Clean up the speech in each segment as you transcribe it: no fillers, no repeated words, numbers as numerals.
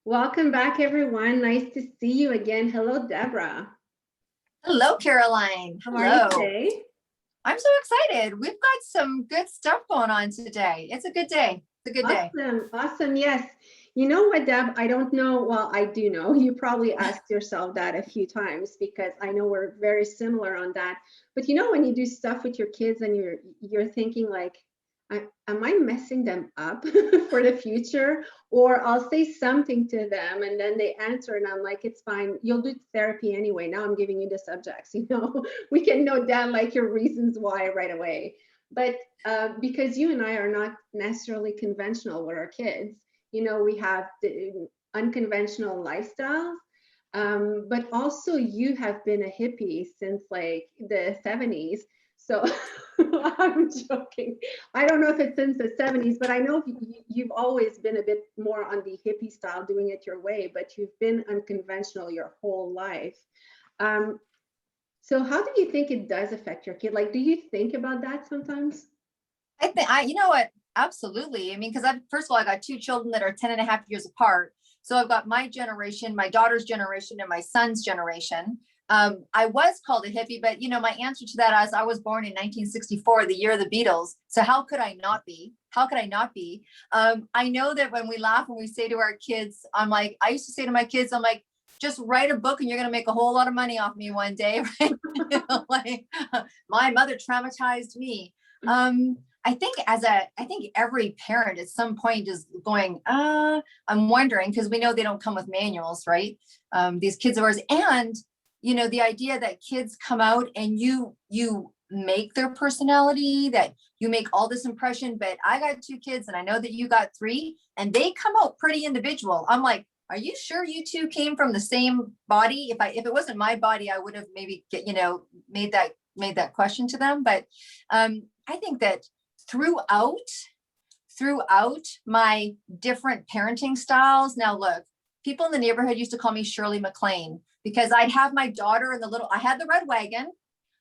Welcome back, everyone. Nice to see you again. Hello, Deborah. Hello, Caroline. How are you Hello. today? I'm so excited. We've got some good stuff going on today. It's a good day. It's a good day. Awesome. Awesome. Yes. You know what, Deb? I don't know. Well, I do know. You probably asked yourself that a few times because I know we're very similar on that. But you know, when you do stuff with your kids and you're thinking like, am I messing them up for the future? Or I'll say something to them and then they answer and I'm like, it's fine. You'll do therapy anyway. Now I'm giving you the subjects, we can note down like your reasons why right away. But because you and I are not necessarily conventional with our kids, we have the unconventional lifestyles. But also you have been a hippie since like the 70s. So I'm joking. I don't know if it's since the 70s, but I know you've always been a bit more on the hippie style, doing it your way, but you've been unconventional your whole life. Um, so how do you think it does affect your kid? Like, do you think about that sometimes? You know what? Absolutely. I mean, because first of all, I got two children that are 10 and a half years apart. So I've got my generation, my daughter's generation, and my son's generation. I was called a hippie, but my answer to that is I was born in 1964, the year of the Beatles. So how could I not be? How could I not be? I know that when we laugh and we say to our kids, I used to say to my kids, I'm like, just write a book and you're going to make a whole lot of money off me one day, right? Like my mother traumatized me. I think every parent at some point is going, I'm wondering, because we know they don't come with manuals, right? These kids of ours. And, the idea that kids come out and you make their personality, that you make all this impression, but I got two kids and I know that you got three and they come out pretty individual. I'm like, are you sure you two came from the same body? If it wasn't my body, I would have maybe made that question to them. But I think that throughout my different parenting styles. Now, look, people in the neighborhood used to call me Shirley MacLaine because I'd have my daughter in I had the red wagon.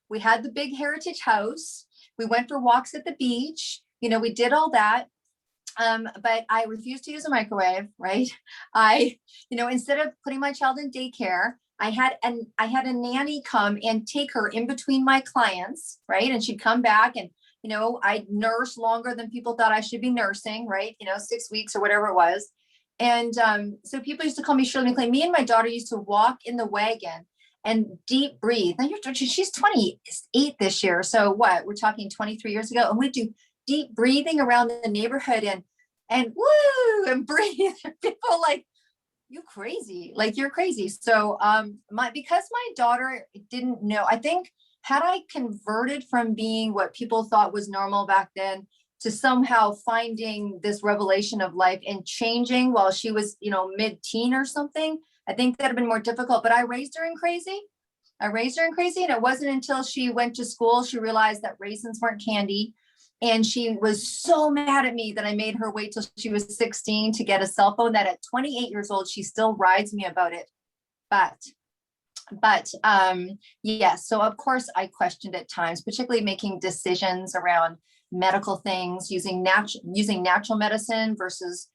We had the big heritage house. We went for walks at the beach. We did all that. But I refused to use a microwave, right? Instead of putting my child in daycare, I had a nanny come and take her in between my clients, right? And she'd come back and I nursed longer than people thought I should be nursing, right? 6 weeks or whatever it was. And so people used to call me Shirley MacLaine. Me and my daughter used to walk in the wagon and deep breathe. Now she's 28 this year. So what? We're talking 23 years ago. And we do deep breathing around the neighborhood and woo and breathe. People like, you crazy, like you're crazy. So because my daughter didn't know, I think had I converted from being what people thought was normal back then to somehow finding this revelation of life and changing while she was, mid-teen or something, I think that'd have been more difficult. But I raised her in crazy. And it wasn't until she went to school, she realized that raisins weren't candy. And she was so mad at me that I made her wait till she was 16 to get a cell phone, that at 28 years old, she still rides me about it. But yes, so of course I questioned at times, particularly making decisions around medical things, using natural medicine versus,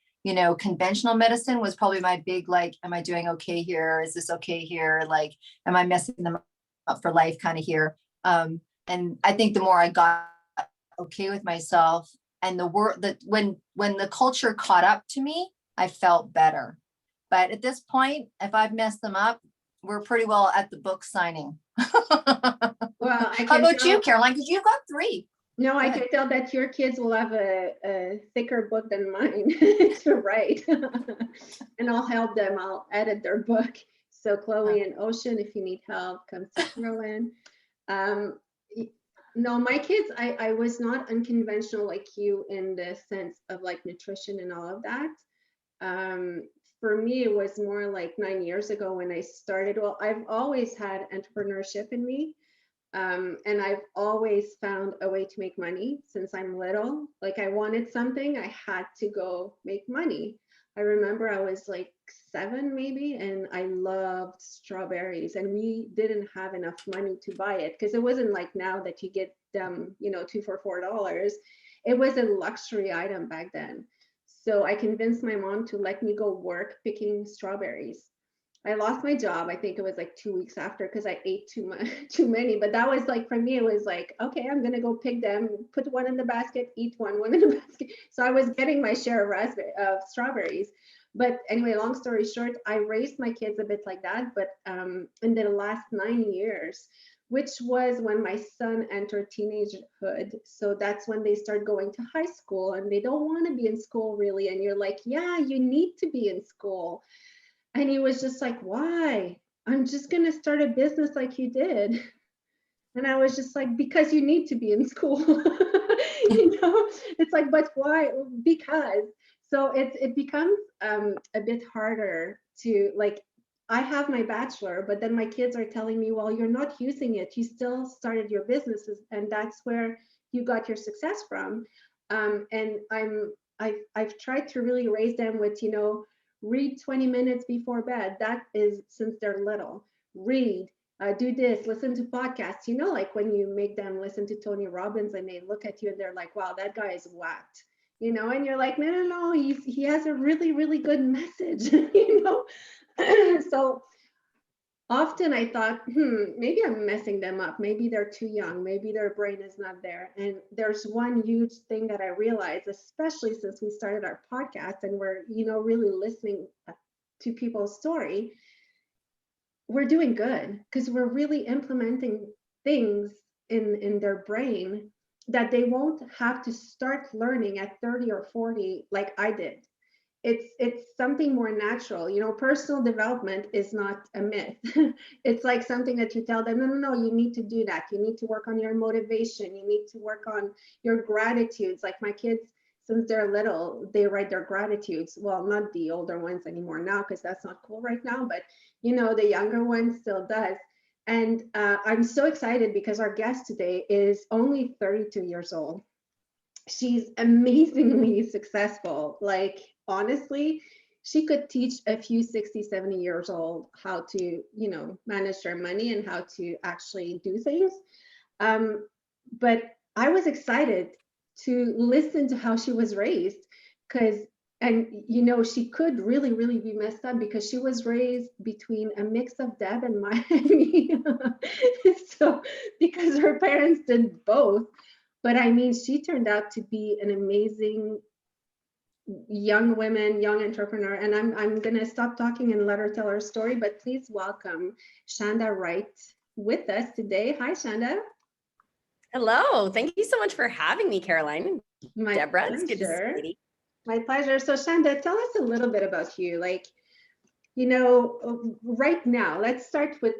conventional medicine was probably my big, like, am I doing okay here? Is this okay here? Like, am I messing them up for life kind of here? And I think the more I got okay with myself and the work that when the culture caught up to me, I felt better. But at this point, if I've messed them up, we're pretty well at the book signing. Well, How about you, Caroline? Because you've got three. No, I can tell that your kids will have a thicker book than mine to write. And I'll help them. I'll edit their book. So Chloe and Ocean, if you need help, come to Caroline. No, my kids, I was not unconventional like you in the sense of like nutrition and all of that. For me, it was more like 9 years ago when I started. Well, I've always had entrepreneurship in me. And I've always found a way to make money since I'm little. Like I wanted something, I had to go make money. I remember I was like 7 maybe, and I loved strawberries, and we didn't have enough money to buy it because it wasn't like now that you get them, 2 for $4. It was a luxury item back then. So I convinced my mom to let me go work picking strawberries. I lost my job. I think it was like 2 weeks after because I ate too much, too many. But that was like, for me, it was like, okay, I'm gonna go pick them, put one in the basket, eat one in the basket. So I was getting my share of strawberries. But anyway, long story short, I raised my kids a bit like that. But in the last 9 years, which was when my son entered teenagehood. So that's when they start going to high school and they don't want to be in school really. And you're like, yeah, you need to be in school. And he was just like, why? I'm just going to start a business like you did. And I was just like, because you need to be in school. It's like, but why? Because. So it becomes a bit harder to like, I have my bachelor, but then my kids are telling me, well, you're not using it. You still started your businesses, and that's where you got your success from. And I've tried to really raise them with, read 20 minutes before bed. That is since they're little. Read, do this, listen to podcasts. Like when you make them listen to Tony Robbins and they look at you and they're like, wow, that guy is whacked. And you're like, no, he has a really, really good message. So often I thought, maybe I'm messing them up. Maybe they're too young. Maybe their brain is not there. And there's one huge thing that I realized, especially since we started our podcast and we're, really listening to people's story, we're doing good because we're really implementing things in their brain that they won't have to start learning at 30 or 40 like I did. It's something more natural. Personal development is not a myth. It's like something that you tell them, no, you need to do that. You need to work on your motivation. You need to work on your gratitudes. Like my kids, since they're little, they write their gratitudes. Well, not the older ones anymore now, because that's not cool right now, but the younger one still does. And I'm so excited because our guest today is only 32 years old. She's amazingly successful. Like, honestly, she could teach a few 60, 70 years old how to, manage their money and how to actually do things. But I was excited to listen to how she was raised because, and she could really, really be messed up because she was raised between a mix of Deb and Miami. So, because her parents did both. But I mean, she turned out to be an amazing young entrepreneur. And I'm gonna stop talking and let her tell her story. But please welcome Shanda Wright with us today. Hi, Shanda. Hello. Thank you so much for having me, Caroline. My Deborah, pleasure. It's good to see you. My pleasure. So Shanda, tell us a little bit about you. Like, right now, let's start with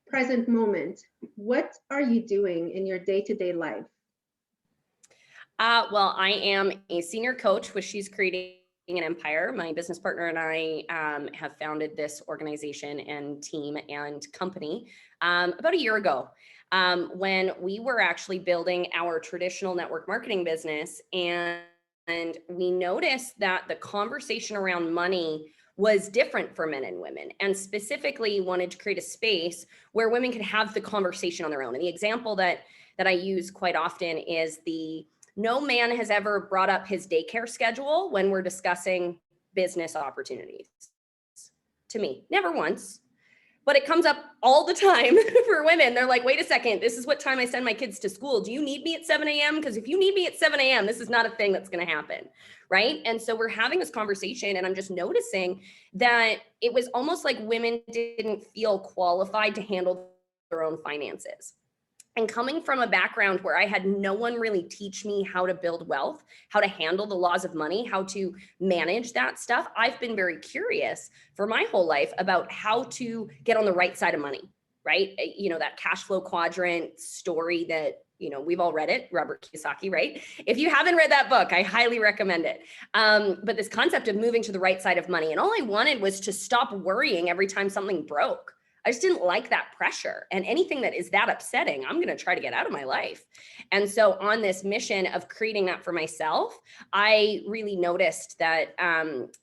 present moment. What are you doing in your day-to-day life? Well, I am a senior coach with She's Creating an Empire. My business partner and I have founded this organization and team and company about a year ago when we were actually building our traditional network marketing business. And we noticed that the conversation around money was different for men and women, and specifically wanted to create a space where women could have the conversation on their own. And the example that I use quite often is no man has ever brought up his daycare schedule when we're discussing business opportunities. To me, never once, but it comes up all the time for women. They're like, wait a second, this is what time I send my kids to school. Do you need me at 7 a.m.? Because if you need me at 7 a.m., this is not a thing that's going to happen, right? And so we're having this conversation, and I'm just noticing that it was almost like women didn't feel qualified to handle their own finances. And coming from a background where I had no one really teach me how to build wealth, how to handle the laws of money, how to manage that stuff, I've been very curious for my whole life about how to get on the right side of money, right? That cash flow quadrant story that, we've all read it, Robert Kiyosaki, right? If you haven't read that book, I highly recommend it. But this concept of moving to the right side of money, and all I wanted was to stop worrying every time something broke. I just didn't like that pressure, and anything that is that upsetting, I'm going to try to get out of my life. And so on this mission of creating that for myself, I really noticed that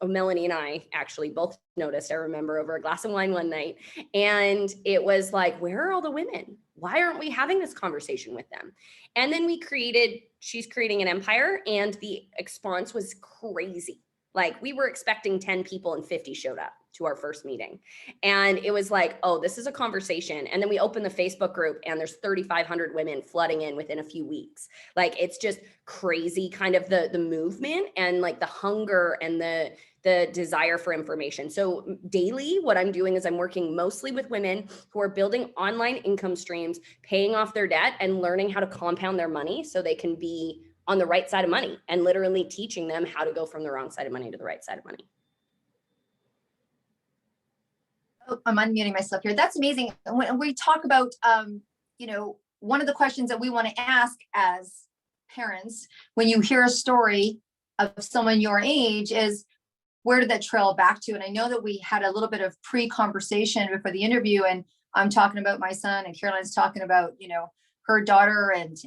Melanie and I actually both noticed, I remember, over a glass of wine one night. And it was like, where are all the women? Why aren't we having this conversation with them? And then we created She's Creating an Empire, and the response was crazy. Like we were expecting 10 people and 50 showed up to our first meeting. And it was like, oh, this is a conversation. And then we open the Facebook group and there's 3,500 women flooding in within a few weeks. Like it's just crazy kind of the movement and like the hunger and the desire for information. So daily, what I'm doing is I'm working mostly with women who are building online income streams, paying off their debt and learning how to compound their money so they can be on the right side of money, and literally teaching them how to go from the wrong side of money to the right side of money. Oh, I'm unmuting myself here. That's amazing. When we talk about, one of the questions that we want to ask as parents, when you hear a story of someone your age, is where did that trail back to? And I know that we had a little bit of pre-conversation before the interview, and I'm talking about my son and Caroline's talking about, her daughter and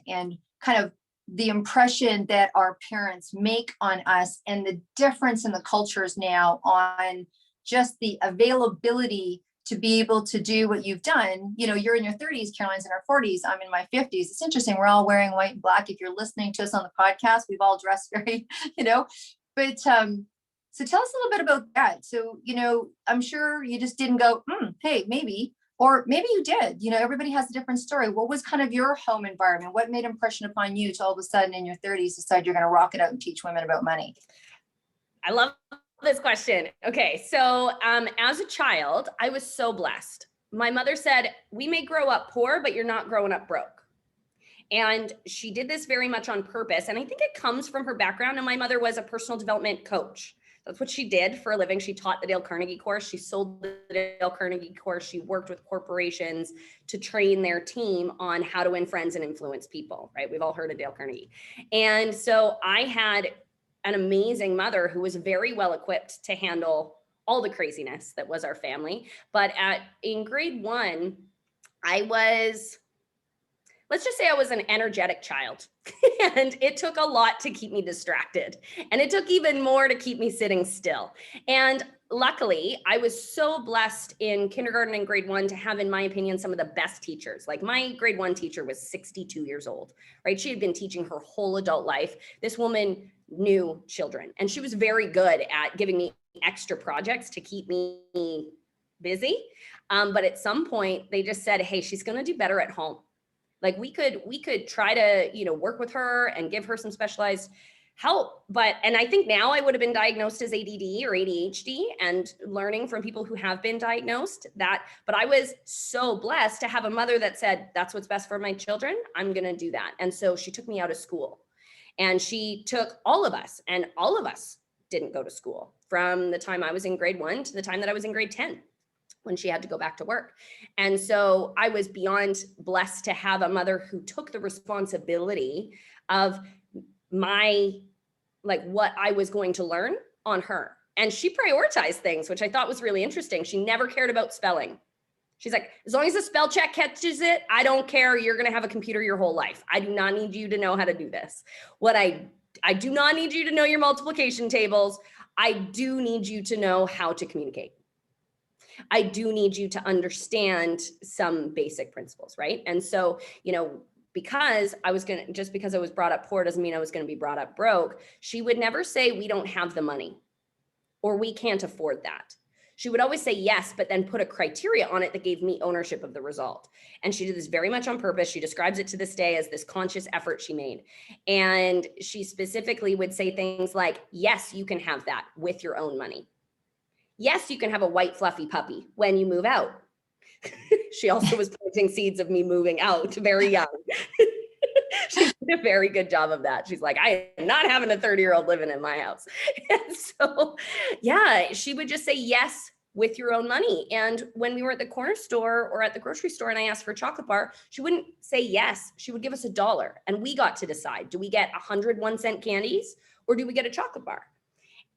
kind of the impression that our parents make on us and the difference in the cultures now on just the availability to be able to do what you've done. You're in your 30s, Caroline's in her 40s, I'm in my 50s. It's interesting. We're all wearing white and black. If you're listening to us on the podcast, we've all dressed very, but so tell us a little bit about that. So, I'm sure you just didn't go, hey, maybe, or maybe you did. Everybody has a different story. What was kind of your home environment? What made impression upon you to all of a sudden in your 30s decide you're going to rock it out and teach women about money? I love this question. Okay, so as a child, I was so blessed. My mother said, we may grow up poor, but you're not growing up broke. And she did this very much on purpose. And I think it comes from her background. And my mother was a personal development coach. That's what she did for a living. She taught the Dale Carnegie course. She sold the Dale Carnegie course. She worked with corporations to train their team on how to win friends and influence people, right? We've all heard of Dale Carnegie. And so I had an amazing mother who was very well equipped to handle all the craziness that was our family. But in grade 1, let's just say I was an energetic child and it took a lot to keep me distracted. And it took even more to keep me sitting still. And luckily, I was so blessed in kindergarten and grade 1 to have, in my opinion, some of the best teachers. Like my grade 1 teacher was 62 years old, right? She had been teaching her whole adult life. This woman knew children and she was very good at giving me extra projects to keep me busy. But at some point they just said, hey, she's going to do better at home. Like we could try to, work with her and give her some specialized help. And I think now I would have been diagnosed as ADD or ADHD and learning from people who have been diagnosed that, but I was so blessed to have a mother that said, that's what's best for my children. I'm going to do that. And so she took me out of school and she took all of us, and all of us didn't go to school from the time I was in grade 1 to the time that I was in grade 10. When she had to go back to work. And so I was beyond blessed to have a mother who took the responsibility of what I was going to learn on her. And she prioritized things, which I thought was really interesting. She never cared about spelling. She's like, as long as the spell check catches it, I don't care. You're going to have a computer your whole life. I do not need you to know how to do this. I do not need you to know your multiplication tables. I do need you to know how to communicate. I do need you to understand some basic principles, right? And so, because I was because I was brought up poor doesn't mean I was going to be brought up broke. She would never say, we don't have the money or we can't afford that. She would always say yes, but then put a criteria on it that gave me ownership of the result. And she did this very much on purpose. She describes it to this day as this conscious effort she made. And she specifically would say things like, yes, you can have that with your own money. Yes, you can have a white fluffy puppy when you move out. She also was planting seeds of me moving out very young. She did a very good job of that. She's like, I am not having a 30-year-old living in my house. And so, yeah, she would just say yes with your own money. And when we were at the corner store or at the grocery store and I asked for a chocolate bar, she wouldn't say yes. She would give us $1 and we got to decide, do we get 101-cent candies or do we get a chocolate bar?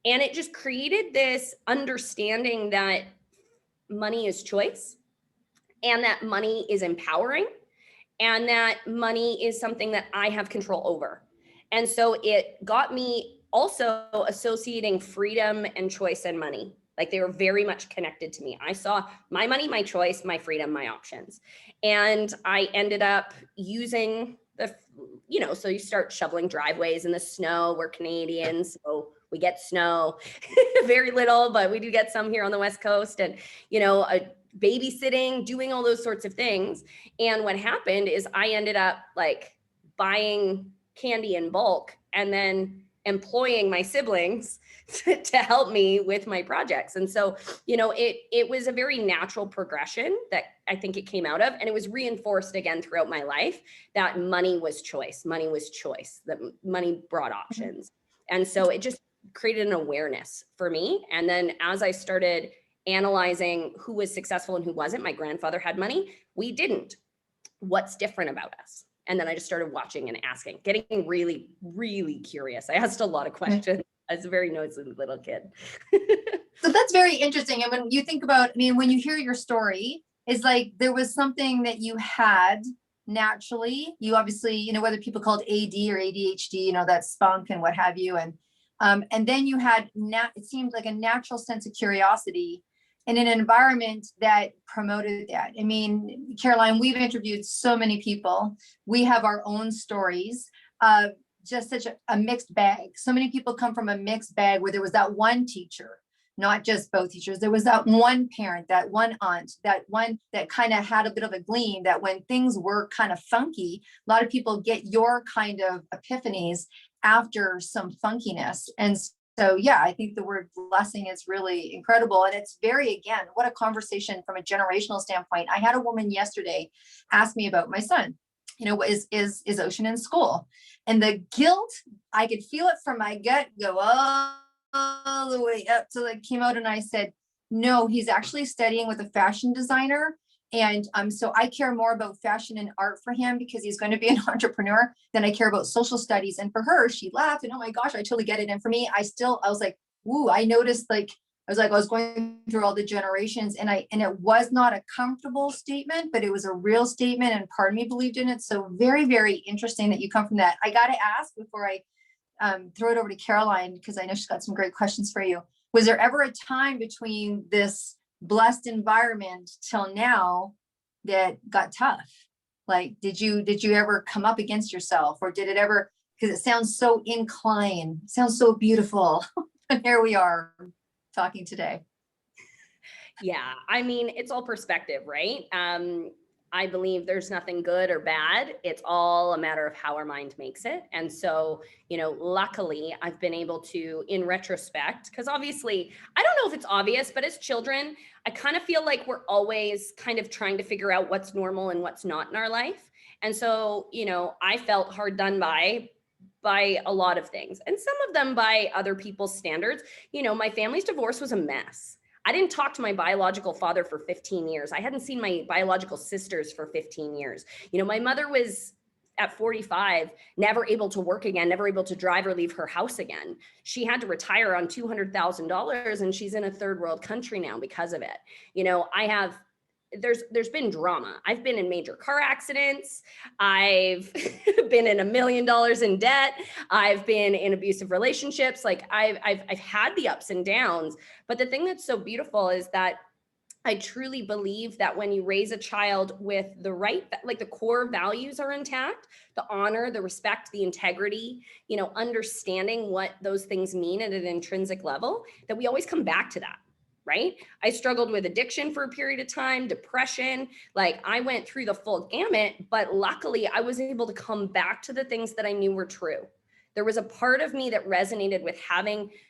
And it just created this understanding that money is choice and that money is empowering and that money is something that I have control over. And so it got me also associating freedom and choice and money. Like they were very much connected to me. I saw my money, my choice, my freedom, my options. And I ended up using so you start shoveling driveways in the snow. We're Canadians, so We get snow, very little, but we do get some here on the West Coast, and, babysitting, doing all those sorts of things. And what happened is I ended up like buying candy in bulk and then employing my siblings to help me with my projects. And so, it was a very natural progression that I think it came out of. And it was reinforced again throughout my life that money was choice. Money was choice, that money brought options. And so it just created an awareness for me. And then as I started analyzing who was successful and who wasn't, my grandfather had money, we didn't. What's different about us? And then I just started watching and asking, getting really, really curious. I asked a lot of questions. I was a very nosy little kid. So that's very interesting. And when you think about, when you hear your story, it's like there was something that you had naturally. You obviously, whether people call it AD or ADHD, that spunk and what have you. And then you had, it seemed like a natural sense of curiosity in an environment that promoted that. Caroline, we've interviewed so many people. We have our own stories of just such a mixed bag. So many people come from a mixed bag where there was that one teacher, not just both teachers. There was that one parent, that one aunt, that one that kind of had a bit of a gleam that when things were kind of funky, a lot of people get your kind of epiphanies after some funkiness. And so, yeah, I think the word blessing is really incredible. And it's again, what a conversation from a generational standpoint. I had a woman yesterday ask me about my son. Is Ocean in school? And the guilt, I could feel it from my gut go all the way up till it came out. And I said, no, he's actually studying with a fashion designer. And so I care more about fashion and art for him because he's going to be an entrepreneur than I care about social studies. And for her, she laughed and, oh my gosh, I totally get it. And for me, I was like, ooh, I noticed I was going through all the generations and it was not a comfortable statement, but it was a real statement and part of me believed in it. So very, very interesting that you come from that. I got to ask before I throw it over to Caroline, because I know she's got some great questions for you. Was there ever a time between this blessed environment till now that got tough? Like, did you ever come up against yourself, or did it ever, because it sounds so inclined, sounds so beautiful. And here we are talking today. Yeah, it's all perspective, right? I believe there's nothing good or bad. It's all a matter of how our mind makes it. And so, luckily I've been able to, in retrospect, because obviously, I don't know if it's obvious, but as children, I kind of feel like we're always kind of trying to figure out what's normal and what's not in our life. And so, I felt hard done by a lot of things, and some of them by other people's standards. My family's divorce was a mess. I didn't talk to my biological father for 15 years. I hadn't seen my biological sisters for 15 years. My mother was at 45, never able to work again, never able to drive or leave her house again. She had to retire on $200,000 and she's in a third world country now because of it. There's been drama. I've been in major car accidents. I've been in $1 million in debt. I've been in abusive relationships. Like I've had the ups and downs, but the thing that's so beautiful is that I truly believe that when you raise a child with the right, like the core values are intact, the honor, the respect, the integrity, understanding what those things mean at an intrinsic level, that we always come back to that. Right? I struggled with addiction for a period of time, depression, like I went through the full gamut, but luckily I was able to come back to the things that I knew were true. There was a part of me that resonated with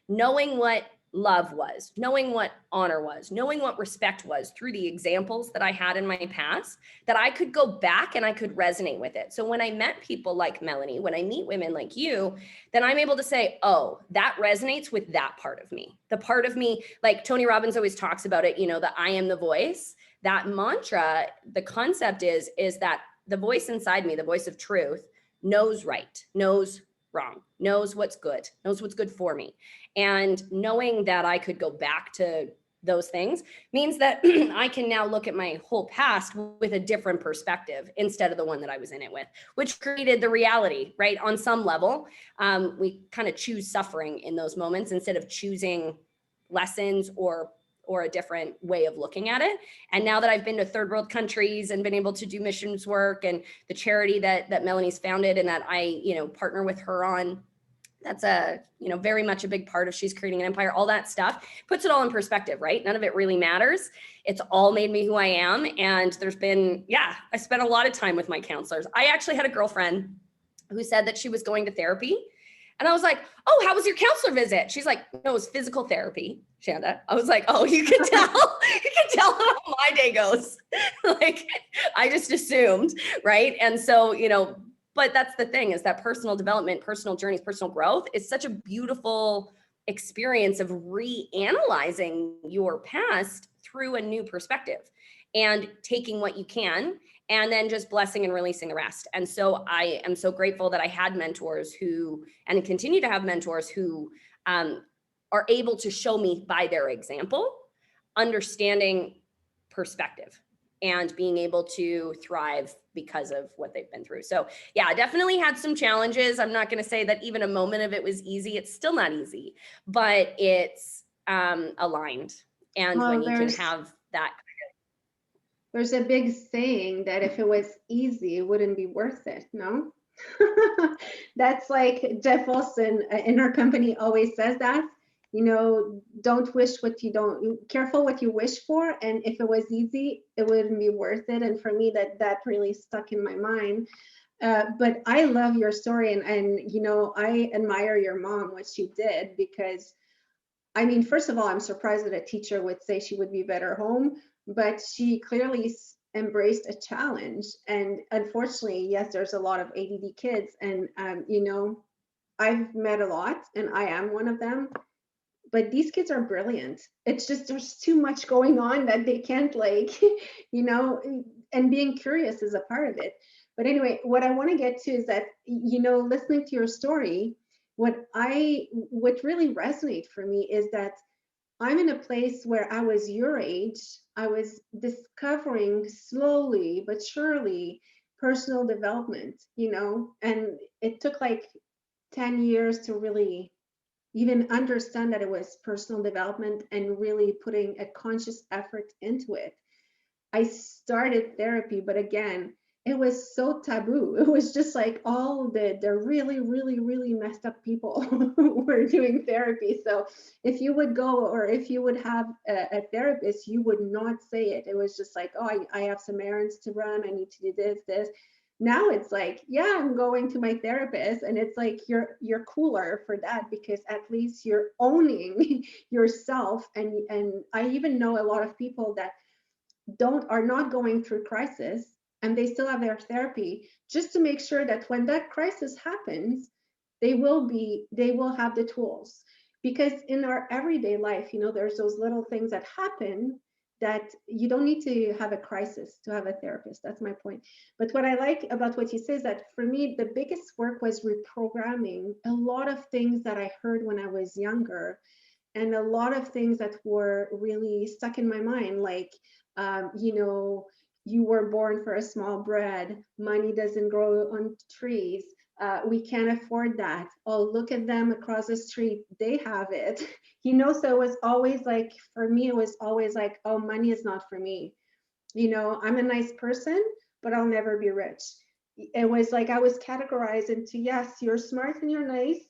knowing what love was, knowing what honor was, knowing what respect was through the examples that I had in my past, that I could go back and I could resonate with it. So when I met people like Melanie, when I meet women like you, then I'm able to say, oh, that resonates with that part of me. The part of me, like Tony Robbins always talks about it, that I am the voice. That mantra, the concept is that the voice inside me, the voice of truth, knows right, knows wrong, knows what's good for me. And knowing that I could go back to those things means that I can now look at my whole past with a different perspective instead of the one that I was in it with, which created the reality, right? On some level, we kind of choose suffering in those moments instead of choosing lessons or a different way of looking at it. And now that I've been to third world countries and been able to do missions work and the charity that Melanie's founded and that I, partner with her on, That's a, very much a big part of She's Creating an Empire. All that stuff puts it all in perspective, right? None of it really matters. It's all made me who I am. And there's been, I spent a lot of time with my counselors. I actually had a girlfriend who said that she was going to therapy. And I was like, oh, how was your counselor visit? She's like, no, it was physical therapy, Shanda. I was like, oh, you can tell, how my day goes. Like, I just assumed, right? And so, but that's the thing, is that personal development, personal journeys, personal growth is such a beautiful experience of reanalyzing your past through a new perspective and taking what you can and then just blessing and releasing the rest. And so I am so grateful that I had mentors who, and continue to have mentors who are able to show me by their example, understanding perspective and being able to thrive because of what they've been through. So yeah, I definitely had some challenges. I'm not going to say that even a moment of it was easy. It's still not easy, but it's aligned. And Well, when you can have that. There's a big saying that if it was easy, it wouldn't be worth it. No? That's like Jeff Wilson in our company always says that, don't wish what you don't, careful what you wish for. And if it was easy, it wouldn't be worth it. And for me, that really stuck in my mind. But I love your story. And I admire your mom, what she did, because I mean, first of all, I'm surprised that a teacher would say she would be better home, but she clearly embraced a challenge. And unfortunately, yes, there's a lot of ADD kids, and I've met a lot, and I am one of them. But these kids are brilliant. It's just there's too much going on that they can't and being curious is a part of it. But anyway, what I want to get to is that listening to your story, what really resonates for me is that I'm in a place where I was your age. I was discovering slowly but surely personal development, and it took like 10 years to really even understand that it was personal development and really putting a conscious effort into it. I started therapy, but again, it was so taboo. It was just like all the really, really, really messed up people were doing therapy. So if you would go or if you would have a therapist, you would not say it. It was just like, oh, I have some errands to run. I need to do this. Now it's like, yeah, I'm going to my therapist, and it's like you're cooler for that because at least you're owning yourself. And I even know a lot of people that are not going through crisis, and they still have their therapy just to make sure that when that crisis happens, they will have the tools. Because in our everyday life, there's those little things that happen that you don't need to have a crisis to have a therapist. That's my point. But what I like about what you say is that for me, the biggest work was reprogramming a lot of things that I heard when I was younger, and a lot of things that were really stuck in my mind, like, you were born for a small bread, money doesn't grow on trees, we can't afford that. Oh, look at them across the street, they have it. So it was always like, for me, it was always like, oh, money is not for me. I'm a nice person, but I'll never be rich. It was like I was categorized into, yes, you're smart and you're nice,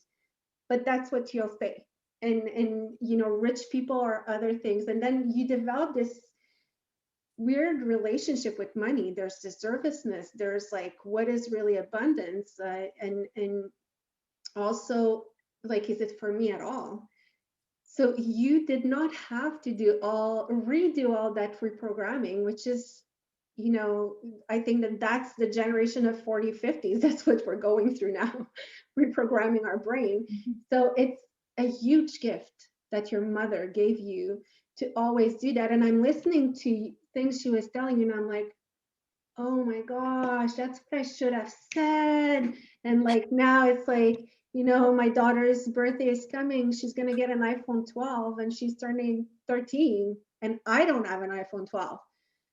but that's what you'll say. And rich people are other things. And then you develop this weird relationship with money. There's deservedness. There's like, what is really abundance? And also, like, is it for me at all? So you did not have to redo all that reprogramming, which is, I think that's the generation of 40, 50s. That's what we're going through now, reprogramming our brain. Mm-hmm. So it's a huge gift that your mother gave you to always do that. And I'm listening to things she was telling you, and I'm like, oh my gosh, that's what I should have said. And like now it's like, my daughter's birthday is coming. She's going to get an iPhone 12 and she's turning 13, and I don't have an iPhone 12.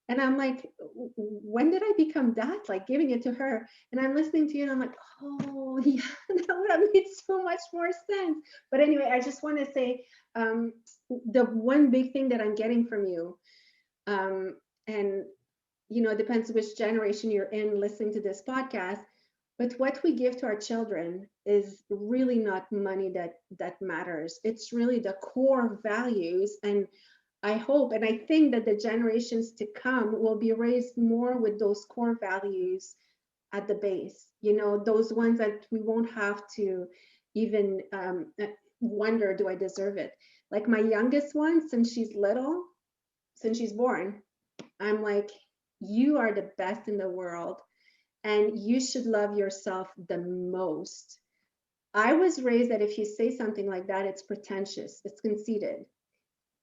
And I'm like, when did I become that? Like giving it to her. And I'm listening to you and I'm like, oh yeah, that would have made so much more sense. But anyway, I just want to say the one big thing that I'm getting from you, and it depends which generation you're in listening to this podcast, But what we give to our children is really not money that matters. It's really the core values. And I hope and I think that the generations to come will be raised more with those core values at the base, those ones that we won't have to even wonder, do I deserve it? Like my youngest one, since she's little, since she's born, I'm like, you are the best in the world and you should love yourself the most. I was raised that if you say something like that, it's pretentious, it's conceited.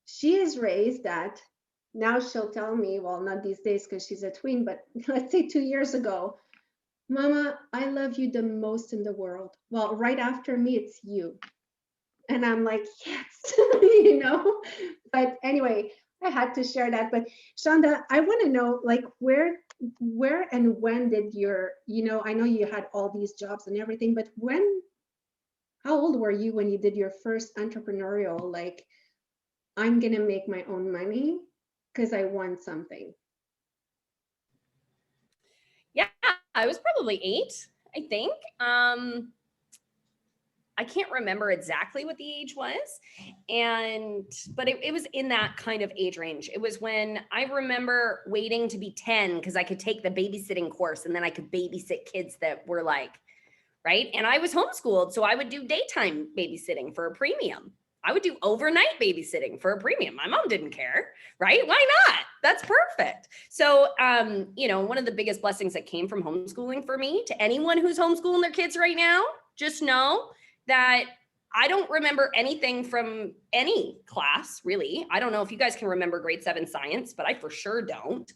She is raised that now she'll tell me, well, not these days because she's a tween, but let's say 2 years ago, Mama, I love you the most in the world. Well, right after me, it's you. And I'm like, yes, But anyway, I had to share that. But Shanda, I want to know, like, where and when did I know you had all these jobs and everything, but how old were you when you did your first entrepreneurial, like, I'm going to make my own money because I want something? Yeah, I was probably 8, I think. I can't remember exactly what the age was. But it was in that kind of age range. It was when I remember waiting to be 10 because I could take the babysitting course and then I could babysit kids that were like, right. And I was homeschooled. So I would do daytime babysitting for a premium. I would do overnight babysitting for a premium. My mom didn't care, right? Why not? That's perfect. So, one of the biggest blessings that came from homeschooling for me, to anyone who's homeschooling their kids right now, just know that I don't remember anything from any class, really. I don't know if you guys can remember grade 7 science, but I for sure don't.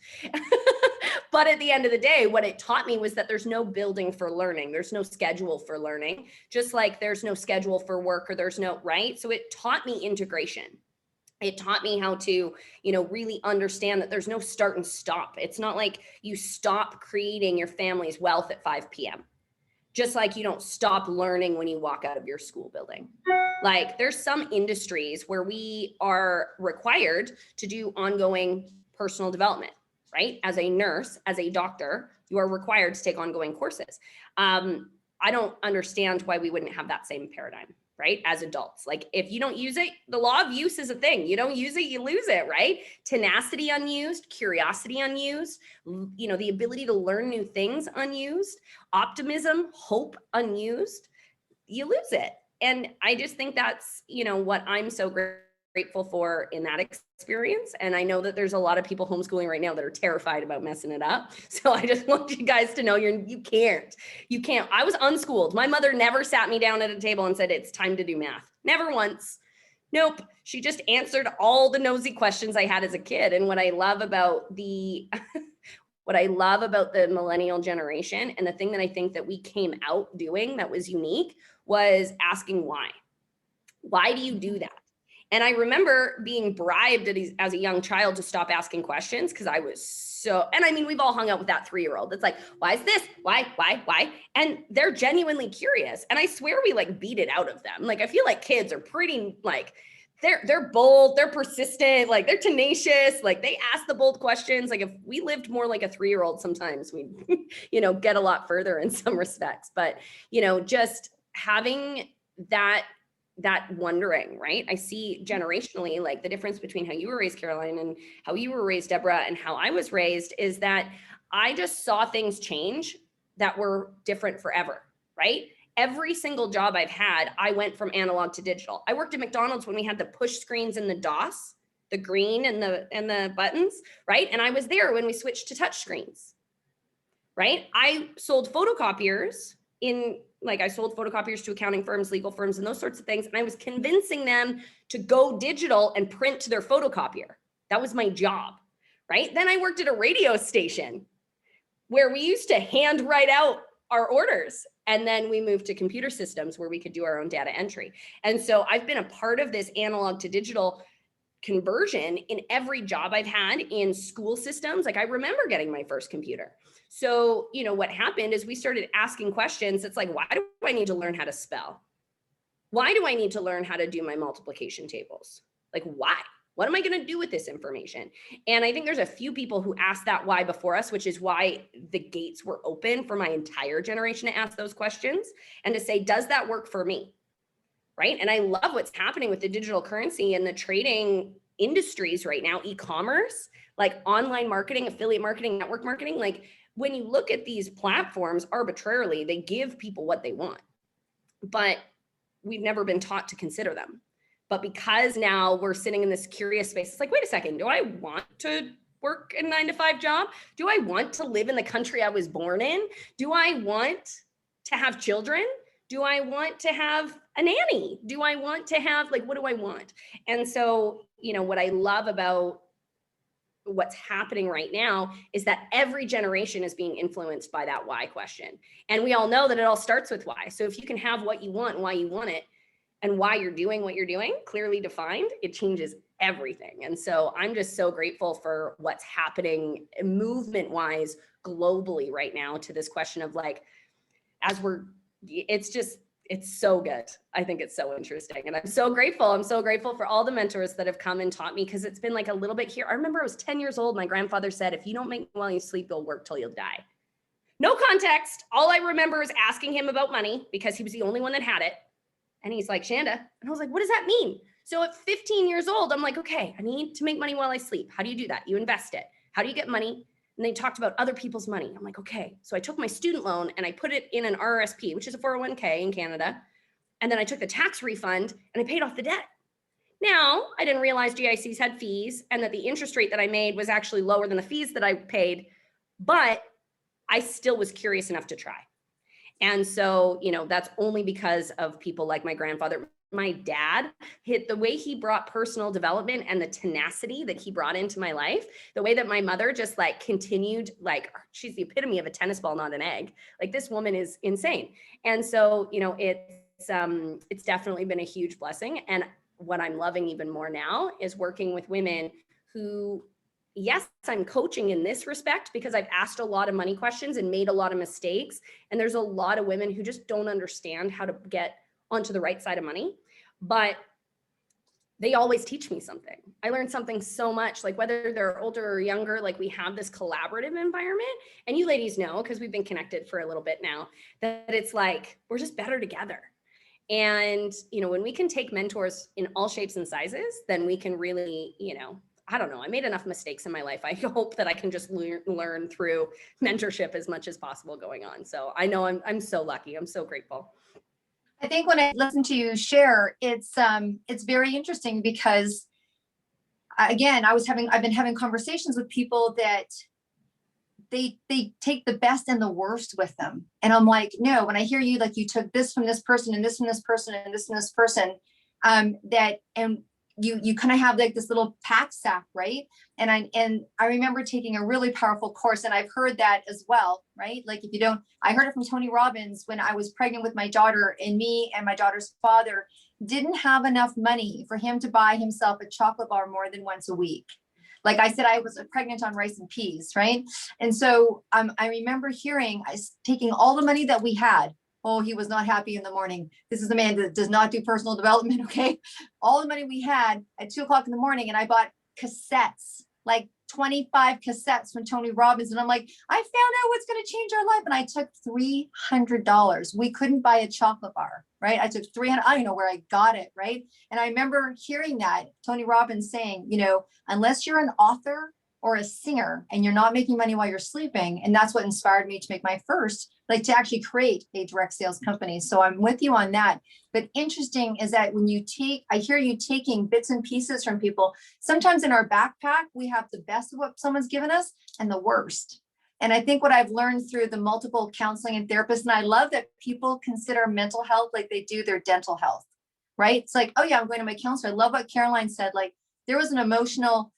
But at the end of the day, what it taught me was that there's no building for learning. There's no schedule for learning, just like there's no schedule for work or there's no, right? So it taught me integration. It taught me how to, really understand that there's no start and stop. It's not like you stop creating your family's wealth at 5 p.m. Just like you don't stop learning when you walk out of your school building. Like there's some industries where we are required to do ongoing personal development, right? As a nurse, as a doctor, you are required to take ongoing courses. I don't understand why we wouldn't have that same paradigm, right? As adults, like if you don't use it, the law of use is a thing. You don't use it, you lose it, right? Tenacity unused, curiosity unused, the ability to learn new things unused, optimism, hope unused, you lose it. And I just think that's, what I'm so grateful for in that experience. And I know that there's a lot of people homeschooling right now that are terrified about messing it up. So I just want you guys to know you can't. I was unschooled. My mother never sat me down at a table and said, it's time to do math. Never once. Nope. She just answered all the nosy questions I had as a kid. And what I love about the millennial generation, and the thing that I think that we came out doing that was unique, was asking why. Why do you do that? And I remember being bribed as a young child to stop asking questions because I was and I mean, we've all hung out with that 3-year-old. It's like, why is this? Why? And they're genuinely curious. And I swear we like beat it out of them. Like, I feel like kids are pretty like, they're bold, they're persistent, like they're tenacious, like they ask the bold questions. Like if we lived more like a 3-year-old, sometimes we, get a lot further in some respects, but, just having that wondering, right? I see generationally, like the difference between how you were raised, Caroline, and how you were raised, Deborah, and how I was raised is that I just saw things change that were different forever, right? Every single job I've had, I went from analog to digital. I worked at McDonald's when we had the push screens and the DOS, the green and the buttons, right? And I was there when we switched to touch screens, right? I sold photocopiers I sold photocopiers to accounting firms, legal firms, and those sorts of things. And I was convincing them to go digital and print to their photocopier. That was my job, right? Then I worked at a radio station where we used to hand write out our orders. And then we moved to computer systems where we could do our own data entry. And so I've been a part of this analog to digital conversion in every job I've had in school systems. Like I remember getting my first computer. So, what happened is we started asking questions. It's like, why do I need to learn how to spell? Why do I need to learn how to do my multiplication tables? Like, why? What am I going to do with this information? And I think there's a few people who asked that why before us, which is why the gates were open for my entire generation to ask those questions and to say, does that work for me? Right. And I love what's happening with the digital currency and the trading industries right now, e-commerce, like online marketing, affiliate marketing, network marketing. Like when you look at these platforms arbitrarily, they give people what they want, but we've never been taught to consider them. But because now we're sitting in this curious space, it's like, wait a second, do I want to work a 9-to-5 job? Do I want to live in the country I was born in? Do I want to have children? Do I want to have a nanny? Do I want to have, like, what do I want? And so, what I love about what's happening right now is that every generation is being influenced by that why question. And we all know that it all starts with why. So if you can have what you want and why you want it, and why you're doing what you're doing, clearly defined, it changes everything. And so I'm just so grateful for what's happening movement-wise globally right now to this question of like, it's so good. I think it's so interesting. And I'm so grateful. I'm so grateful for all the mentors that have come and taught me, because it's been like a little bit here. I remember I was 10 years old. My grandfather said, if you don't make money while you sleep, you'll work till you'll die. No context. All I remember is asking him about money because he was the only one that had it. And he's like, Shanda. And I was like, what does that mean? So at 15 years old, I'm like, okay, I need to make money while I sleep. How do you do that? You invest it. How do you get money? And they talked about other people's money. I'm like, okay. So I took my student loan and I put it in an RRSP, which is a 401k in Canada. And then I took the tax refund and I paid off the debt. Now, I didn't realize GICs had fees and that the interest rate that I made was actually lower than the fees that I paid, but I still was curious enough to try. And so, that's only because of people like my grandfather. My dad, the way he brought personal development and the tenacity that he brought into my life, the way that my mother just like continued, like she's the epitome of a tennis ball, not an egg. Like this woman is insane. And so, it's definitely been a huge blessing. And what I'm loving even more now is working with women who, yes, I'm coaching in this respect because I've asked a lot of money questions and made a lot of mistakes. And there's a lot of women who just don't understand how to get onto the right side of money, but they always teach me something. I learned something so much, like whether they're older or younger, like we have this collaborative environment. And you ladies know, because we've been connected for a little bit now, that it's like, we're just better together. And, when we can take mentors in all shapes and sizes, then we can really, I don't know. I made enough mistakes in my life. I hope that I can just learn through mentorship as much as possible going on. So I know I'm so lucky. I'm so grateful. I think when I listen to you share, it's very interesting because again, I've been having conversations with people that they take the best and the worst with them. And I'm like, no, when I hear you, like you took this from this person and this from this person and this from this person, you kind of have like this little pack sack, right? And I remember taking a really powerful course, and I've heard that as well, right? Like I heard it from Tony Robbins when I was pregnant with my daughter, and me and my daughter's father didn't have enough money for him to buy himself a chocolate bar more than once a week. Like I said, I was pregnant on rice and peas, right? And so I remember hearing, taking all the money that we had. Oh, he was not happy in the morning. This is a man that does not do personal development, okay? All the money we had at 2:00 in the morning, and I bought cassettes, like 25 cassettes from Tony Robbins. And I'm like, I found out what's going to change our life. And I took $300. We couldn't buy a chocolate bar, right? I took $300. I don't know where I got it, right? And I remember hearing that Tony Robbins saying, unless you're an author or a singer and you're not making money while you're sleeping. And that's what inspired me to make my first, to actually create a direct sales company. So I'm with you on that. But interesting is that when I hear you taking bits and pieces from people, sometimes in our backpack, we have the best of what someone's given us and the worst. And I think what I've learned through the multiple counseling and therapists, and I love that people consider mental health like they do their dental health, right? It's like, oh yeah, I'm going to my counselor. I love what Caroline said. Like there was an emotional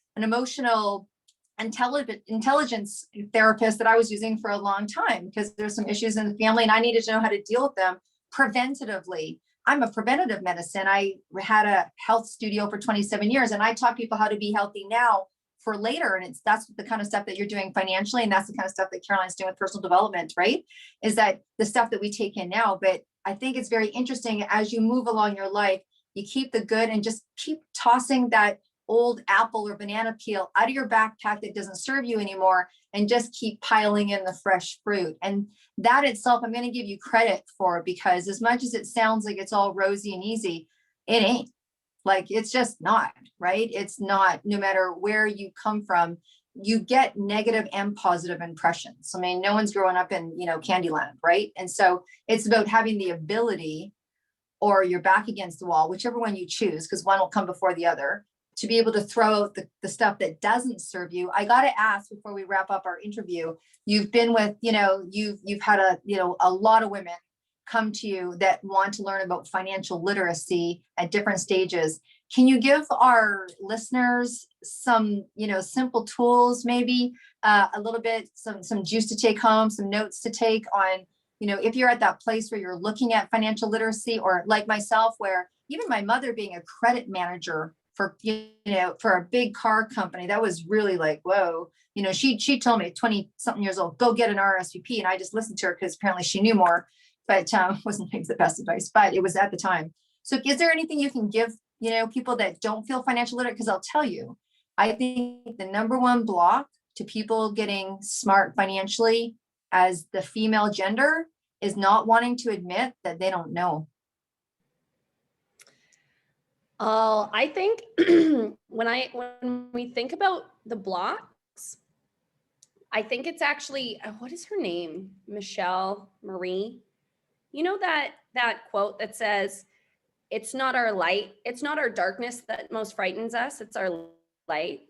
intelligence therapist that I was using for a long time because there's some issues in the family and I needed to know how to deal with them preventatively. I'm a preventative medicine. I had a health studio for 27 years and I taught people how to be healthy now for later. And that's the kind of stuff that you're doing financially. And that's the kind of stuff that Caroline's doing with personal development, right? Is that the stuff that we take in now. But I think it's very interesting as you move along your life, you keep the good and just keep tossing that old apple or banana peel out of your backpack that doesn't serve you anymore, and just keep piling in the fresh fruit. And that itself, I'm going to give you credit for, because as much as it sounds like it's all rosy and easy, it ain't. Like, it's just not, right? It's not. No matter where you come from, you get negative and positive impressions. I mean, no one's growing up in, Candyland, right? And so it's about having the ability, or you're back against the wall, whichever one you choose, because one will come before the other, to be able to throw out the stuff that doesn't serve you. I got to ask before we wrap up our interview, you've been with, you've had a lot of women come to you that want to learn about financial literacy at different stages. Can you give our listeners some, simple tools, maybe a little bit, some juice to take home, some notes to take on, if you're at that place where you're looking at financial literacy, or like myself, where even my mother being a credit manager for a big car company, that was really like, whoa. She told me at 20 something years old, go get an RSVP. And I just listened to her because apparently she knew more, but wasn't maybe the best advice, but it was at the time. So is there anything you can give, people that don't feel financial literate? Because I'll tell you, I think the number one block to people getting smart financially as the female gender is not wanting to admit that they don't know. Oh, I think when we think about the blocks, I think it's actually, what is her name? Michelle Marie. That quote that says, it's not our light, it's not our darkness that most frightens us, it's our light.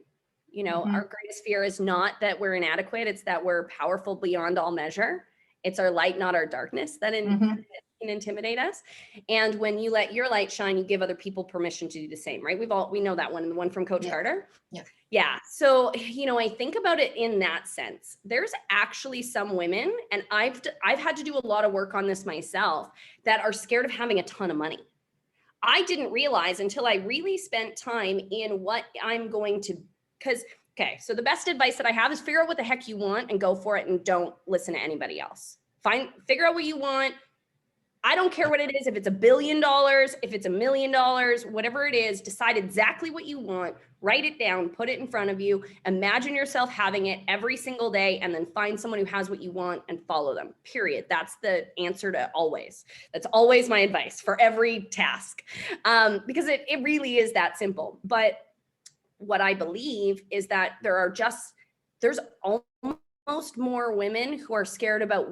Our greatest fear is not that we're inadequate, it's that we're powerful beyond all measure. It's our light, not our darkness, that can intimidate us. And when you let your light shine, you give other people permission to do the same, right? We know that one, the one from Coach Carter. Yeah. So, I think about it in that sense. There's actually some women, and I've had to do a lot of work on this myself, that are scared of having a ton of money. I didn't realize until I really spent time in what I'm going to, so the best advice that I have is figure out what the heck you want and go for it, and don't listen to anybody else. Figure out what you want. I don't care what it is. If it's $1 billion, if it's $1 million, whatever it is, decide exactly what you want, write it down, put it in front of you, imagine yourself having it every single day, and then find someone who has what you want and follow them, period. That's the answer to always. That's always my advice for every task, because it really is that simple. But what I believe is that there's almost more women who are scared about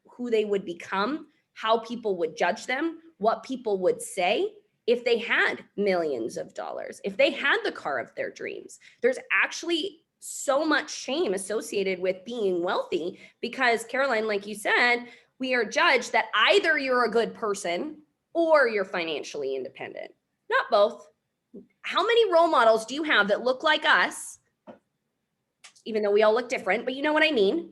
who they would become, how people would judge them, what people would say if they had millions of dollars, if they had the car of their dreams. There's actually so much shame associated with being wealthy because, Caroline, like you said, we are judged that either you're a good person or you're financially independent, not both. How many role models do you have that look like us, even though we all look different, but you know what I mean?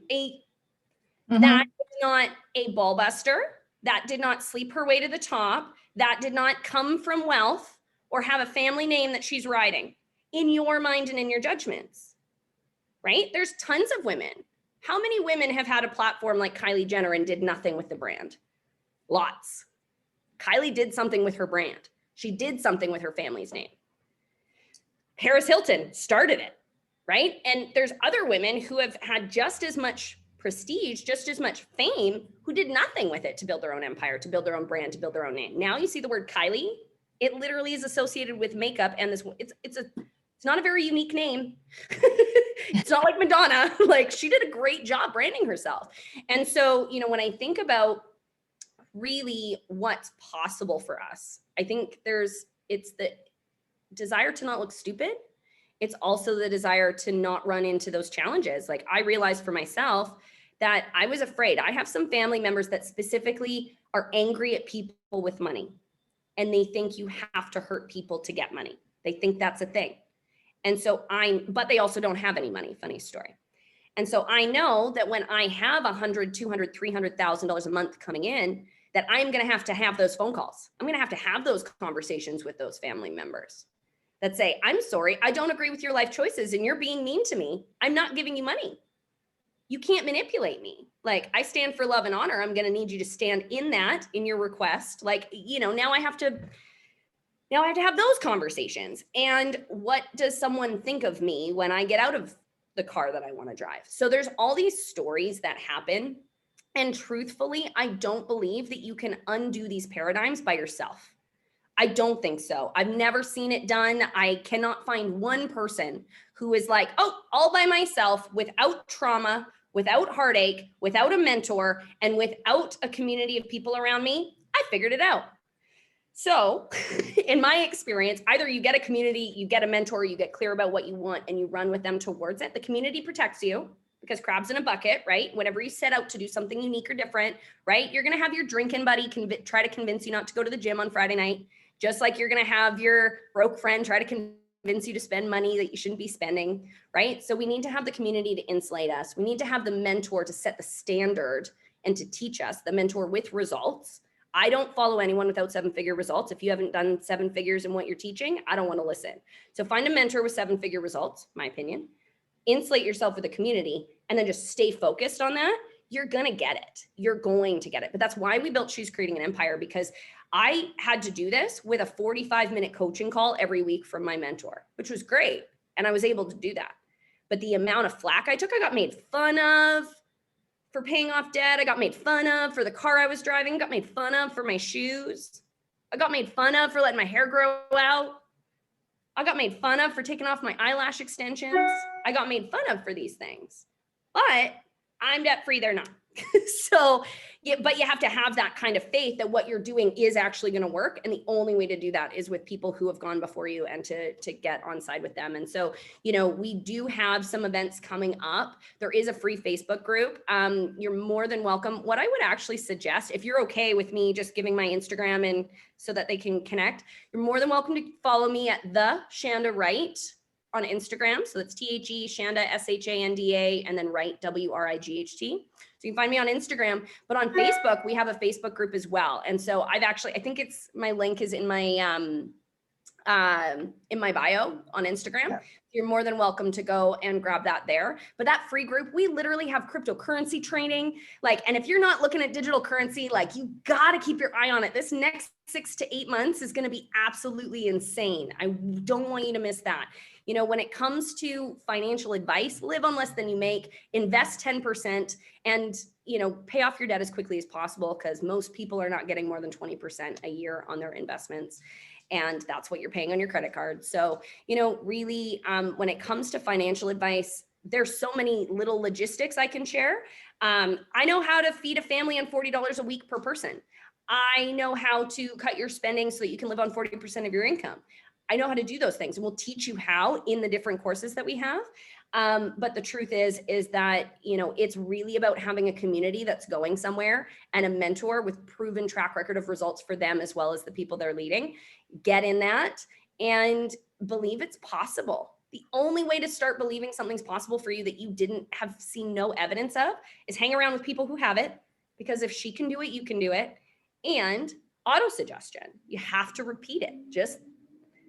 That is not a ball buster, that did not sleep her way to the top, that did not come from wealth or have a family name that she's riding in your mind and in your judgments, right? There's tons of women. How many women have had a platform like Kylie Jenner and did nothing with the brand? Lots. Kylie did something with her brand. She did something with her family's name. Paris Hilton started it, right? And there's other women who have had just as much prestige, just as much fame, who did nothing with it to build their own empire, to build their own brand, to build their own name. Now you see the word Kylie, it literally is associated with makeup, and it's not a very unique name. It's not like Madonna. Like, she did a great job branding herself. And so, when I think about really what's possible for us, I think it's the desire to not look stupid. It's also the desire to not run into those challenges. Like, I realized for myself that I was afraid. I have some family members that specifically are angry at people with money, and they think you have to hurt people to get money. They think that's a thing. And so but they also don't have any money, funny story. And so I know that when I have $100,000, $200,000, $300,000 a month coming in, that I'm going to have those phone calls. I'm going to have those conversations with those family members that say, I'm sorry, I don't agree with your life choices and you're being mean to me. I'm not giving you money. You can't manipulate me. Like, I stand for love and honor. I'm going to need you to stand in that, in your request. Like, now I have to Now I have to have those conversations. And what does someone think of me when I get out of the car that I want to drive? So there's all these stories that happen. And truthfully, I don't believe that you can undo these paradigms by yourself. I don't think so. I've never seen it done. I cannot find one person who is like, oh, all by myself, without trauma, without heartache, without a mentor, and without a community of people around me. I figured it out. So in my experience, either you get a community, you get a mentor, you get clear about what you want and you run with them towards it. The community protects you because crabs in a bucket, right? Whenever you set out to do something unique or different, right? You're going to have your drinking buddy try to convince you not to go to the gym on Friday night, just like you're going to have your broke friend try to convince you to spend money that you shouldn't be spending, right? So we need to have the community to insulate us. We need to have the mentor to set the standard and to teach us, the mentor with results. I don't follow anyone without 7-figure results. If you haven't done 7 figures in what you're teaching, I don't want to listen. So find a mentor with 7-figure results, my opinion. Insulate yourself with a community and then just stay focused on that. You're going to get it. You're going to get it. But that's why we built She's Creating an Empire, because I had to do this with a 45-minute coaching call every week from my mentor, which was great. And I was able to do that. But the amount of flack I took, I got made fun of for paying off debt. I got made fun of for the car I was driving, got made fun of for my shoes. I got made fun of for letting my hair grow out. I got made fun of for taking off my eyelash extensions. I got made fun of for these things, but I'm debt free, they're not. So, yeah, but you have to have that kind of faith that what you're doing is actually going to work. And the only way to do that is with people who have gone before you and to get on side with them. And so, you know, we do have some events coming up. There is a free Facebook group. You're more than welcome. What I would actually suggest, if you're okay with me just giving my Instagram and so that they can connect, you're more than welcome to follow me at the Shanda Wright on Instagram. So that's THE Shanda SHANDA and then Wright WRIGHT. So you can find me on Instagram, but on Facebook, we have a Facebook group as well. And so I think it's, my link is in my bio on Instagram. Yeah. You're more than welcome to go and grab that there. But that free group, we literally have cryptocurrency training. And if you're not looking at digital currency, you got to keep your eye on it. This next 6 to 8 months is going to be absolutely insane. I don't want you to miss that. You know, when it comes to financial advice, live on less than you make, invest 10%, and, you know, pay off your debt as quickly as possible, because most people are not getting more than 20% a year on their investments. And that's what you're paying on your credit card. So, you know, really, when it comes to financial advice, there's so many little logistics I can share. I know how to feed a family on $40 a week per person. I know how to cut your spending so that you can live on 40% of your income. I know how to do those things, and we'll teach you how in the different courses that we have. But the truth is that, you know, it's really about having a community that's going somewhere and a mentor with proven track record of results for them, as well as the people they're leading. Get in that and believe it's possible. The only way to start believing something's possible for you that you didn't have seen no evidence of is hang around with people who have it, because if she can do it, you can do it. And auto-suggestion, you have to repeat it. Just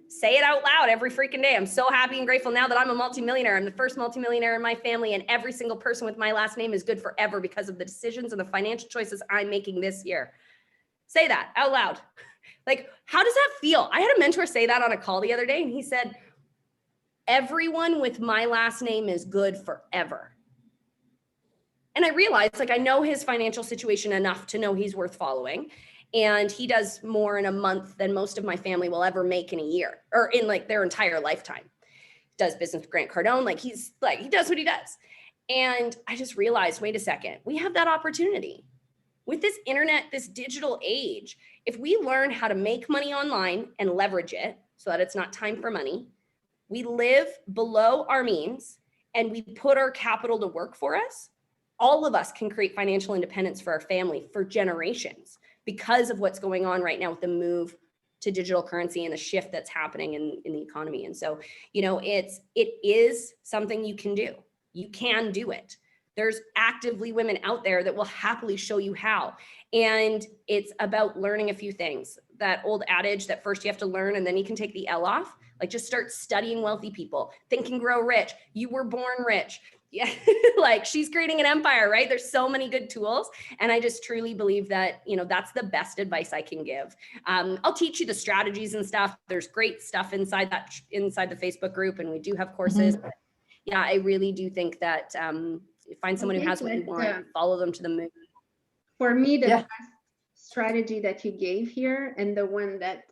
say it out loud every freaking day. I'm so happy and grateful now that I'm a multimillionaire. I'm the first multimillionaire in my family, and every single person with my last name is good forever because of the decisions and the financial choices I'm making this year. Say that out loud. How does that feel? I had a mentor say that on a call the other day, and he said, everyone with my last name is good forever. And I realized, I know his financial situation enough to know he's worth following. And he does more in a month than most of my family will ever make in a year, or in their entire lifetime. Does business with Grant Cardone. He does what he does. And I just realized, wait a second, we have that opportunity with this internet, this digital age. If we learn how to make money online and leverage it so that it's not time for money, we live below our means and we put our capital to work for us, all of us can create financial independence for our family for generations, because of what's going on right now with the move to digital currency and the shift that's happening in the economy. And so, you know, it is something you can do. You can do it. There's actively women out there that will happily show you how. And it's about learning a few things. That old adage that first you have to learn and then you can take the L off. Just start studying wealthy people. Think and Grow Rich. You Were Born Rich. yeah, like she's creating an empire, right? There's so many good tools. And I just truly believe that, that's the best advice I can give. I'll teach you the strategies and stuff. There's great stuff inside the Facebook group, and we do have courses. But yeah, I really do think that find someone who has what you want, follow them to the moon. For me, the best strategy that you gave here, and the one that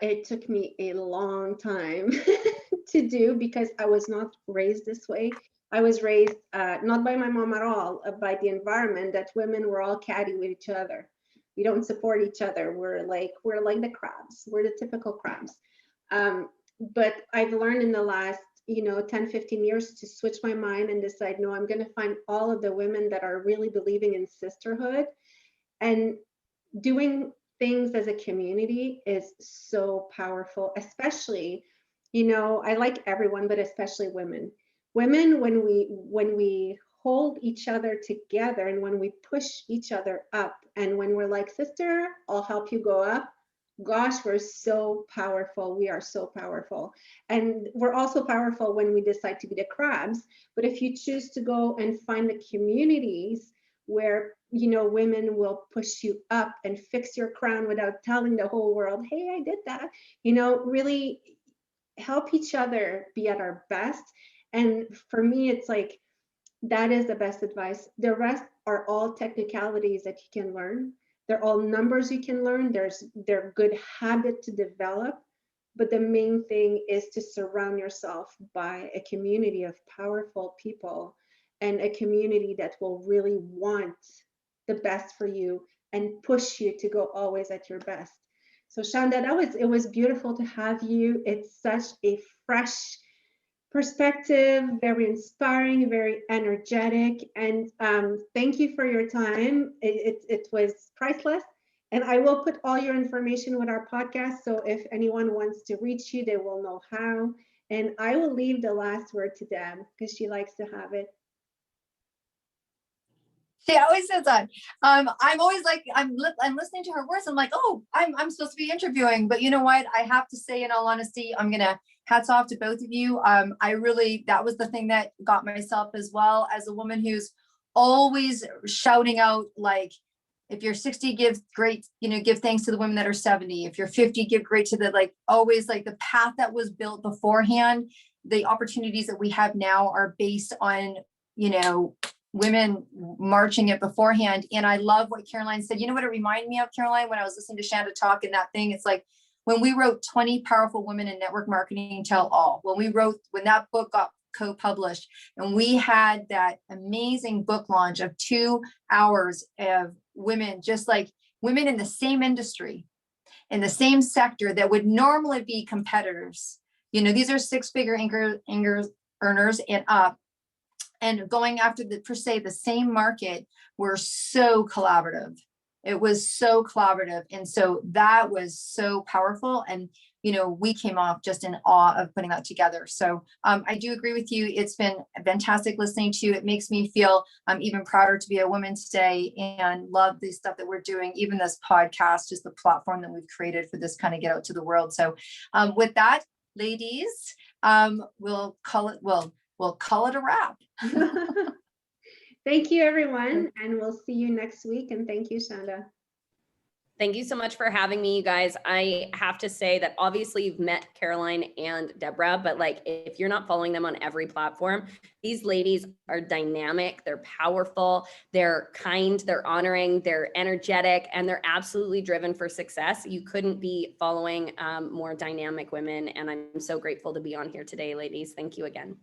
it took me a long time to do, because I was not raised this way. I was raised not by my mom at all, by the environment, that women were all catty with each other. We don't support each other. We're like the crabs. We're the typical crabs. But I've learned in the last 10, 15 years to switch my mind and decide, no, I'm going to find all of the women that are really believing in sisterhood, and doing things as a community is so powerful, especially, I like everyone, but especially women. Women, when we hold each other together, and when we push each other up, and when we're like, sister, I'll help you go up, gosh, we're so powerful. We are so powerful. And we're also powerful when we decide to be the crabs. But if you choose to go and find the communities where women will push you up and fix your crown without telling the whole world, hey, I did that, really help each other be at our best. And for me, it's like, that is the best advice. The rest are all technicalities that you can learn. They're all numbers you can learn. They're good habit to develop. But the main thing is to surround yourself by a community of powerful people, and a community that will really want the best for you and push you to go always at your best. So Shanda, it was beautiful to have you. It's such a fresh perspective, very inspiring, very energetic, and thank you for your time. It was priceless. And I will put all your information with our podcast, so if anyone wants to reach you, they will know how. And I will leave the last word to Deb, because she likes to have it. She always says that. I'm always like, I'm listening to her words. I'm like, oh, I'm supposed to be interviewing, but you know what? I have to say, in all honesty, I'm gonna hats off to both of you. That was the thing that got myself, as well, as a woman who's always shouting out, like, if you're 60, give thanks to the women that are 70. If you're 50, give great to always, like, the path that was built beforehand. The opportunities that we have now are based on, women marching it beforehand. And I love what Caroline said. You know what it reminded me of, Caroline, when I was listening to Shanda talk in that thing? It's like when we wrote 20 Powerful Women in Network Marketing Tell All, when that book got co-published, and we had that amazing book launch of 2 hours of women, just like women in the same industry, in the same sector, that would normally be competitors. These are 6-figure earners and up, and going after the same market, were so collaborative. It was so collaborative. And so that was so powerful. And, we came off just in awe of putting that together. So I do agree with you. It's been fantastic listening to you. It makes me feel even prouder to be a woman today, and love the stuff that we're doing. Even this podcast is the platform that we've created for this kind of get out to the world. So with that, ladies, we'll call it a wrap. Thank you, everyone, and we'll see you next week. And thank you, Shanda. Thank you so much for having me, you guys. I have to say that obviously you've met Caroline and Deborah, but if you're not following them on every platform, these ladies are dynamic, they're powerful, they're kind, they're honoring, they're energetic, and they're absolutely driven for success. You couldn't be following more dynamic women, and I'm so grateful to be on here today, ladies. Thank you again.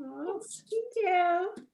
Oh, thank you.